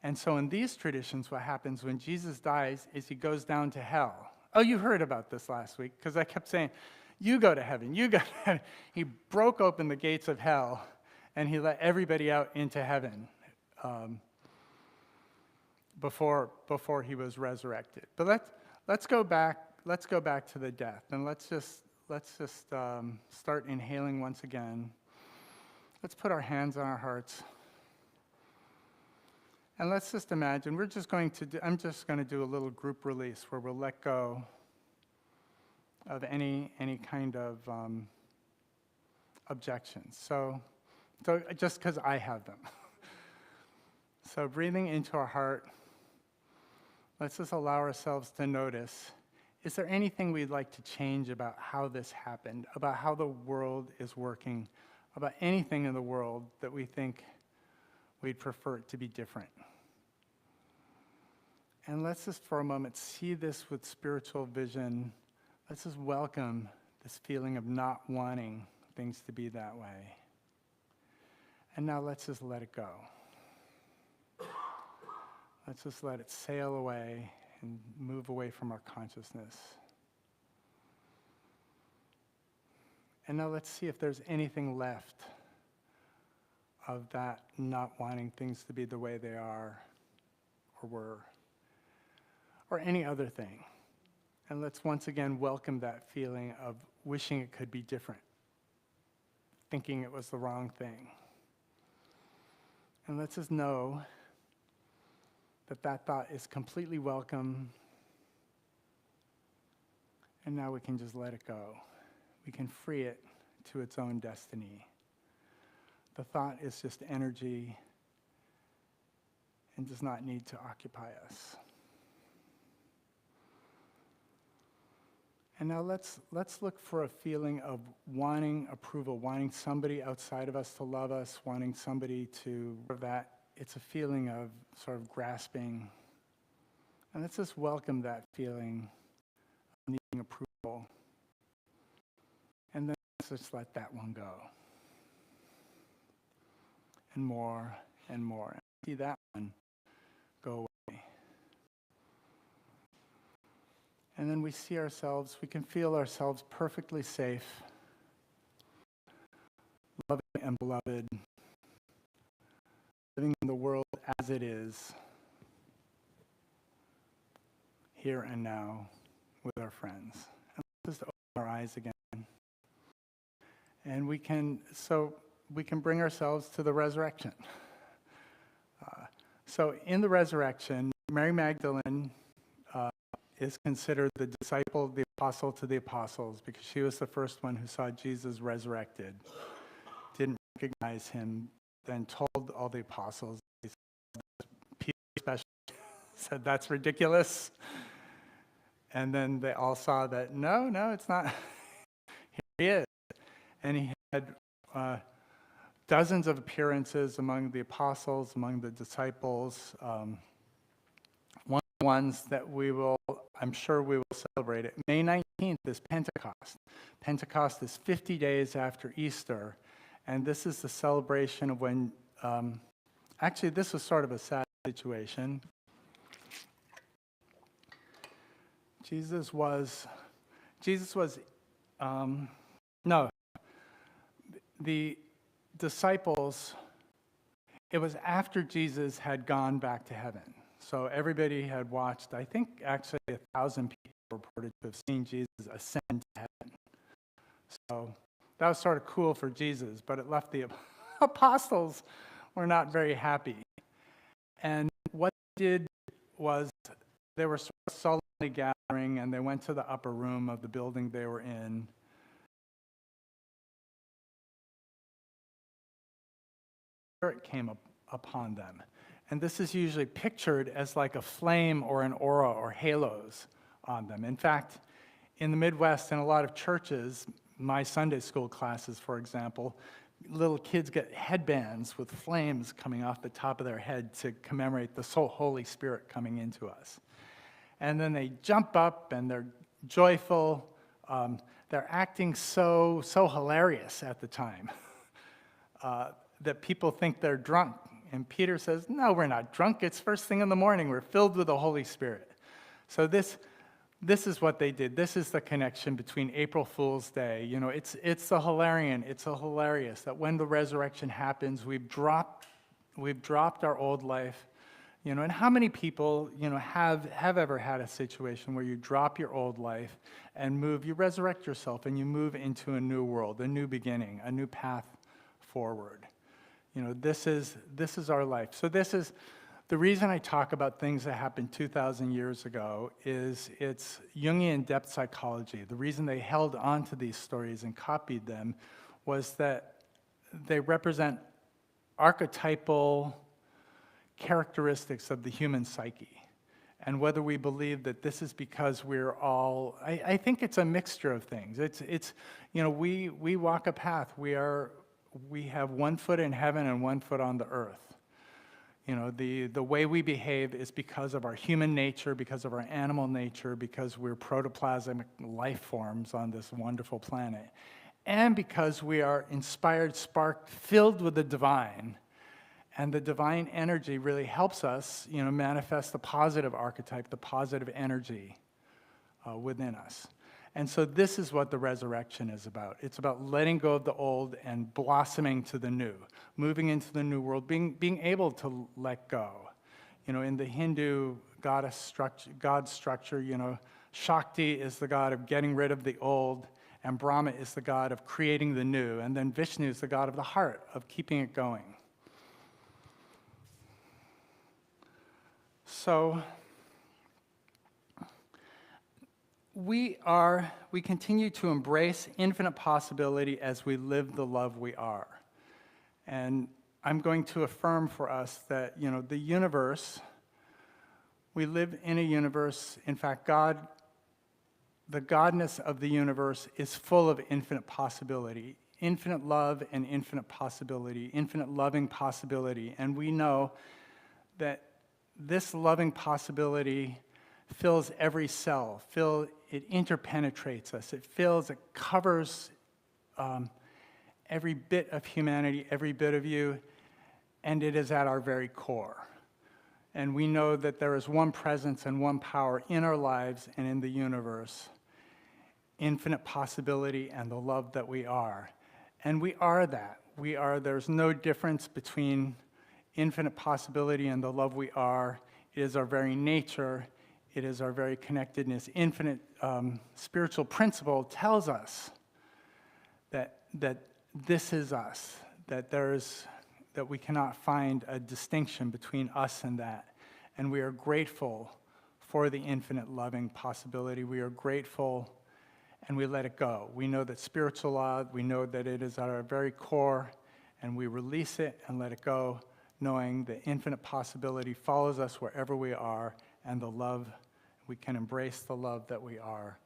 And so in these traditions, what happens when Jesus dies is he goes down to hell. Oh, you heard about this last week, because I kept saying, you go to heaven, you go to heaven. He broke open the gates of hell, and he let everybody out into heaven before he was resurrected. But let's go back to the death, and let's just start inhaling once again. Let's put our hands on our hearts. And let's just imagine, I'm just going to do a little group release where we'll let go of any kind of objections. So just because I have them. So breathing into our heart, let's just allow ourselves to notice, is there anything we'd like to change about how this happened, about how the world is working, about anything in the world that we think we'd prefer it to be different? And let's just for a moment see this with spiritual vision. Let's just welcome this feeling of not wanting things to be that way. And now let's just let it go. Let's just let it sail away and move away from our consciousness. And now let's see if there's anything left of that not wanting things to be the way they are or were, or any other thing. And let's once again welcome that feeling of wishing it could be different, thinking it was the wrong thing. And let's just know that thought is completely welcome. And now we can just let it go. We can free it to its own destiny. The thought is just energy and does not need to occupy us. And now let's look for a feeling of wanting approval, wanting somebody outside of us to love us, wanting somebody to that. It's a feeling of sort of grasping. And let's just welcome that feeling of needing approval. And then let's just let that one go. And more and more. And see that one go away. And then we see ourselves, we can feel ourselves perfectly safe, loving and beloved, living in the world as it is, here and now, with our friends. And let's just open our eyes again. And we can bring ourselves to the resurrection. So in the resurrection, Mary Magdalene is considered the disciple, the apostle to the apostles, because she was the first one who saw Jesus resurrected, didn't recognize him, then told all the apostles. Peter especially said, "That's ridiculous." And then they all saw that, no, it's not. Here he is. And he had dozens of appearances among the apostles, among the disciples. One of the ones that I'm sure we will celebrate it. May 19th is Pentecost. Pentecost is 50 days after Easter. And this is the celebration of when, actually this was sort of a sad situation. The disciples, it was after Jesus had gone back to heaven. So everybody had watched, I think actually 1,000 people reported to have seen Jesus ascend to heaven. So that was sort of cool for Jesus, but it left the apostles were not very happy. And what they did was they were sort of sullenly gathering, and they went to the upper room of the building they were in. Spirit came upon them. And this is usually pictured as like a flame or an aura or halos on them. In fact, in the Midwest, in a lot of churches, my Sunday school classes, for example, little kids get headbands with flames coming off the top of their head to commemorate the Holy Spirit coming into us. And then they jump up and they're joyful. They're acting so hilarious at the time that people think they're drunk. And Peter says, no, we're not drunk. It's first thing in the morning. We're filled with the Holy Spirit. So this is what they did. This is the connection between April Fool's Day. You know, it's the hilarion. It's the hilarious that when the resurrection happens, we've dropped our old life. You know, and how many people, you know, have ever had a situation where you drop your old life and you resurrect yourself and you move into a new world, a new beginning, a new path forward. You know, this is our life. So this is the reason I talk about things that happened 2,000 years ago is it's Jungian depth psychology. The reason they held on to these stories and copied them was that they represent archetypal characteristics of the human psyche. And whether we believe that this is because we're all, I think it's a mixture of things. It's you know, we walk a path. We have one foot in heaven and one foot on the earth. You know, the way we behave is because of our human nature, because of our animal nature, because we're protoplasmic life forms on this wonderful planet, and because we are inspired, spark, filled with the divine. And the divine energy really helps us, you know, manifest the positive archetype, the positive energy within us. And so this is what the resurrection is about. It's about letting go of the old and blossoming to the new, moving into the new world, being able to let go. You know, in the Hindu God structure, you know, Shakti is the god of getting rid of the old, and Brahma is the god of creating the new, and then Vishnu is the god of the heart, of keeping it going. So we continue to embrace infinite possibility as we live the love we are. And I'm going to affirm for us that, you know, the universe, we live in a universe, in fact, God, the godness of the universe is full of infinite possibility, infinite love and infinite possibility, infinite loving possibility. And we know that this loving possibility fills every cell, it interpenetrates us, it covers every bit of humanity, every bit of you, and it is at our very core. And we know that there is one presence and one power in our lives and in the universe, infinite possibility and the love that we are. And we are that. There's no difference between infinite possibility and the love we are. It is our very nature. It is our very connectedness. Infinite spiritual principle tells us that this is us, that we cannot find a distinction between us and that. And we are grateful for the infinite loving possibility. We are grateful and we let it go. We know that spiritual law, we know that it is at our very core, and we release it and let it go, knowing the infinite possibility follows us wherever we are, and the love, we can embrace the love that we are.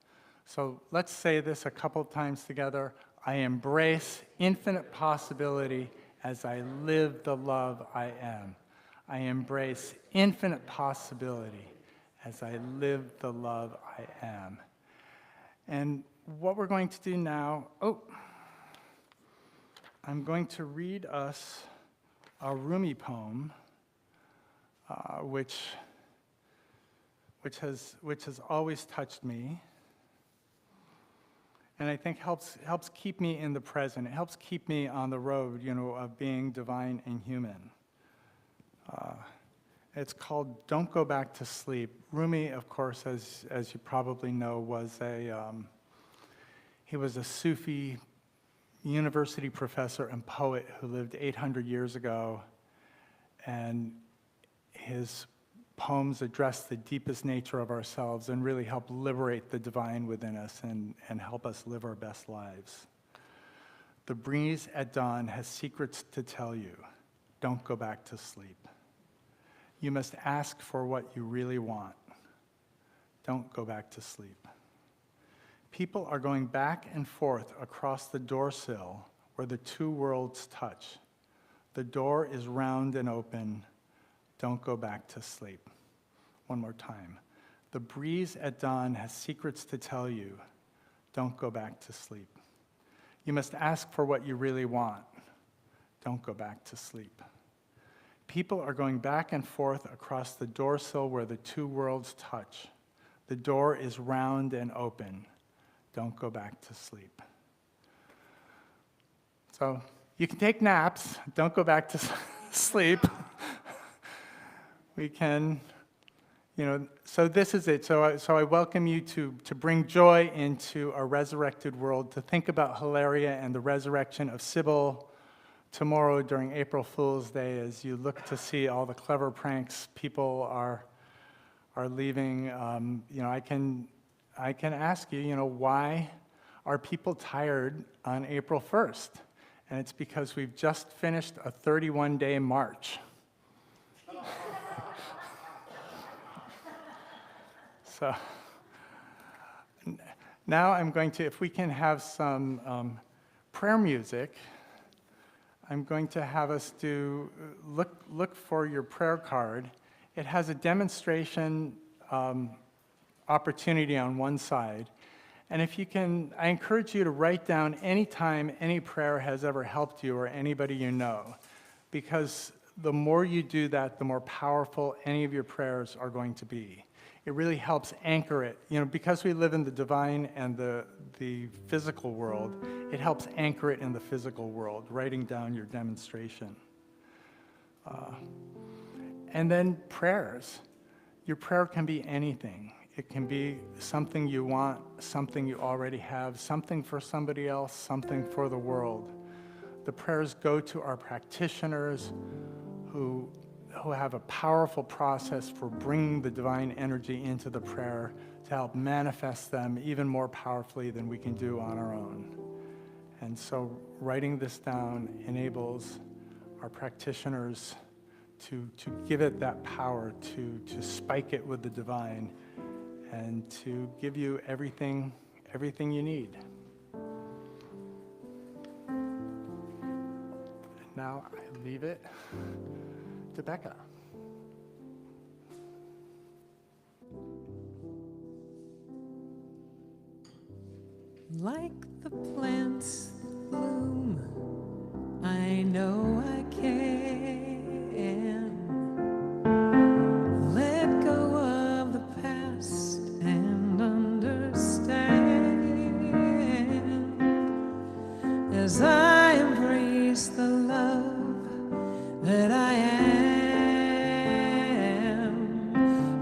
So let's say this a couple times together. I embrace infinite possibility as I live the love I am. I embrace infinite possibility as I live the love I am. And what we're going to do now, I'm going to read us a Rumi poem, which has always touched me, and I think helps keep me in the present. It helps keep me on the road, you know, of being divine and human. It's called Don't Go Back to Sleep. Rumi, of course, as you probably know, he was a Sufi university professor and poet who lived 800 years ago, and his poems address the deepest nature of ourselves and really help liberate the divine within us and help us live our best lives. The breeze at dawn has secrets to tell you. Don't go back to sleep. You must ask for what you really want. Don't go back to sleep. People are going back and forth across the door sill where the two worlds touch. The door is round and open. Don't go back to sleep. One more time. The breeze at dawn has secrets to tell you. Don't go back to sleep. You must ask for what you really want. Don't go back to sleep. People are going back and forth across the door sill where the two worlds touch. The door is round and open. Don't go back to sleep. So you can take naps. Don't go back to sleep. We can, so this is it. So I welcome you to bring joy into a resurrected world, to think about Hilaria and the resurrection of Sybil tomorrow during April Fool's Day as you look to see all the clever pranks people are leaving. I can ask you, why are people tired on April 1st? And it's because we've just finished a 31-day march. So now I'm going to, if we can have some prayer music, I'm going to have us look for your prayer card. It has a demonstration opportunity on one side. And if you can, I encourage you to write down any time any prayer has ever helped you or anybody you know, because the more you do that, the more powerful any of your prayers are going to be. It really helps anchor it. Because we live in the divine and the physical world, it helps anchor it in the physical world, writing down your demonstration. And then prayers. Your prayer can be anything. It can be something you want, something you already have, something for somebody else, something for the world. The prayers go to our practitioners who have a powerful process for bringing the divine energy into the prayer to help manifest them even more powerfully than we can do on our own. And so writing this down enables our practitioners to give it that power, to spike it with the divine, and to give you everything you need. And now I leave it to Becca. Like the plants that bloom, I know I can let go of the past and understand as I embrace the love that I am.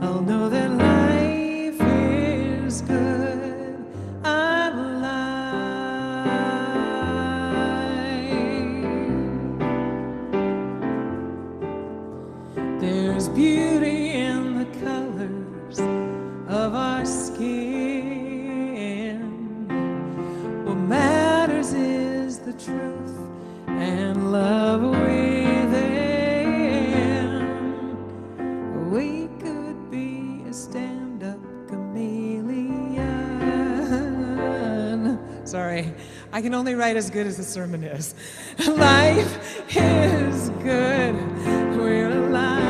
I'll know that life is good. I'm alive. There's beauty in the colors of our skin. What matters is the truth and love within. We could be a stand-up chameleon. Sorry, I can only write as good as the sermon is. Life is good. We're alive.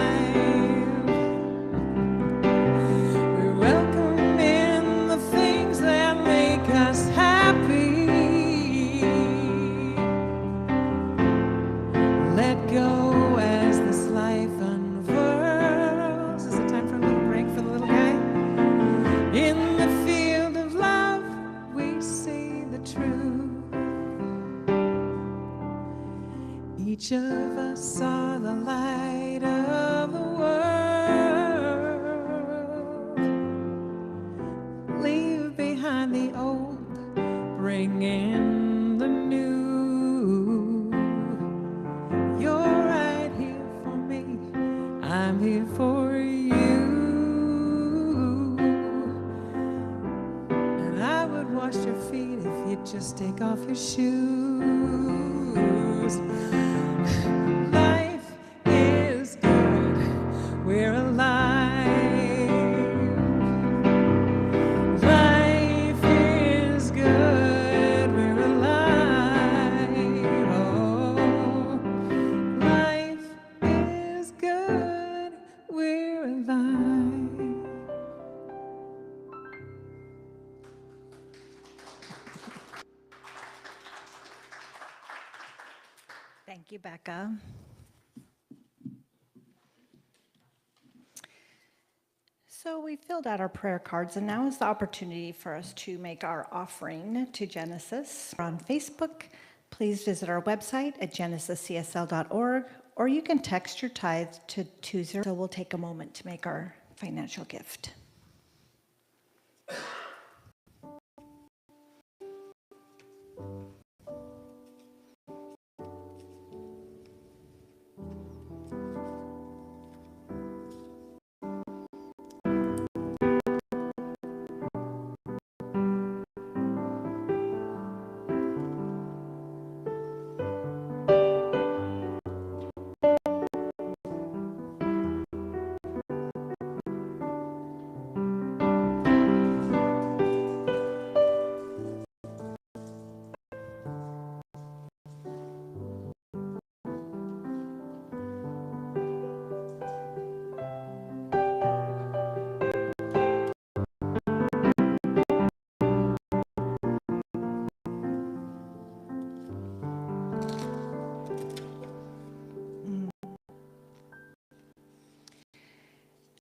We welcome in the things that make us happy. Let go as this life unfurls. Is it time for a little break for the little guy? In the field of love, we see the truth. Each of us are the light of bring in the new. You're right here for me, I'm here for you. And I would wash your feet if you'd just take off your shoes. Life is good, we're alive. Life is good, we're alive. Oh, life is good, we're alive. Thank you, Becca. So we filled out our prayer cards, and now is the opportunity for us to make our offering to Genesis. We're on Facebook. Please visit our website at genesiscsl.org, or you can text your tithe to 20. So we'll take a moment to make our financial gift.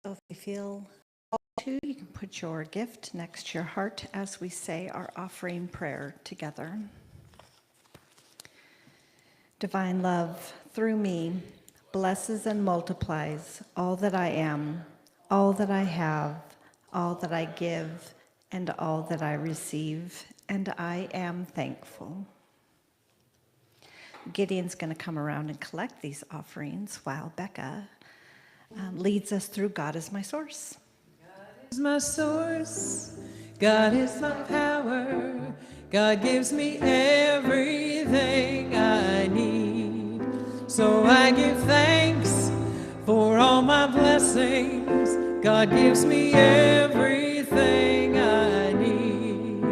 So if you feel called to, you can put your gift next to your heart as we say our offering prayer together. Divine love, through me, blesses and multiplies all that I am, all that I have, all that I give, and all that I receive, and I am thankful. Gideon's going to come around and collect these offerings while Becca leads us through God is my source. God is my source, God is my power, God gives me everything I need. So I give thanks for all my blessings, God gives me everything I need.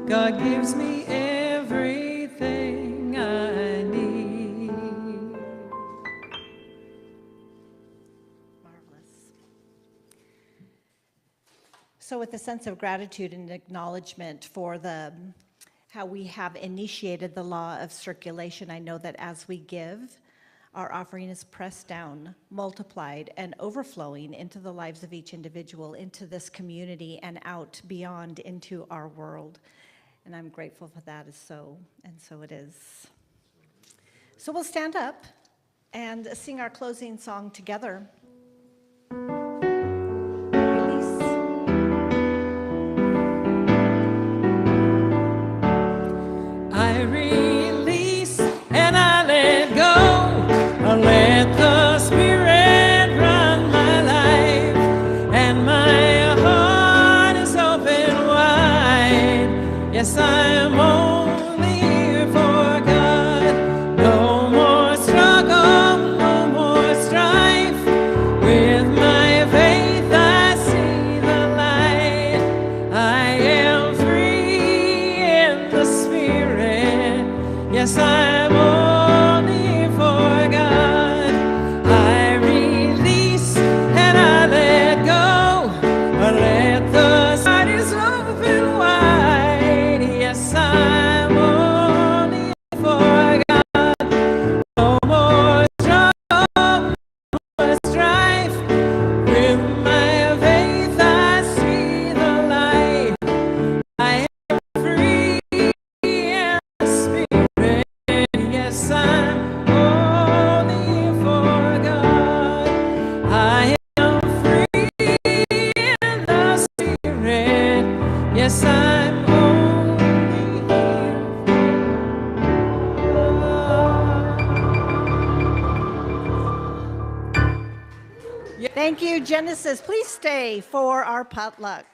God gives me everything I need. Marvelous. So with a sense of gratitude and acknowledgement for how we have initiated the law of circulation, I know that as we give, our offering is pressed down, multiplied, and overflowing into the lives of each individual, into this community, and out beyond into our world. And I'm grateful for that, and so it is. So we'll stand up and sing our closing song together. Release. I release and I let go. I let the Spirit run my life, and my heart is open wide. Yes, I'm only here for God. No more struggle, no more strife. With my Thank you, Genesis. Please stay for our potluck.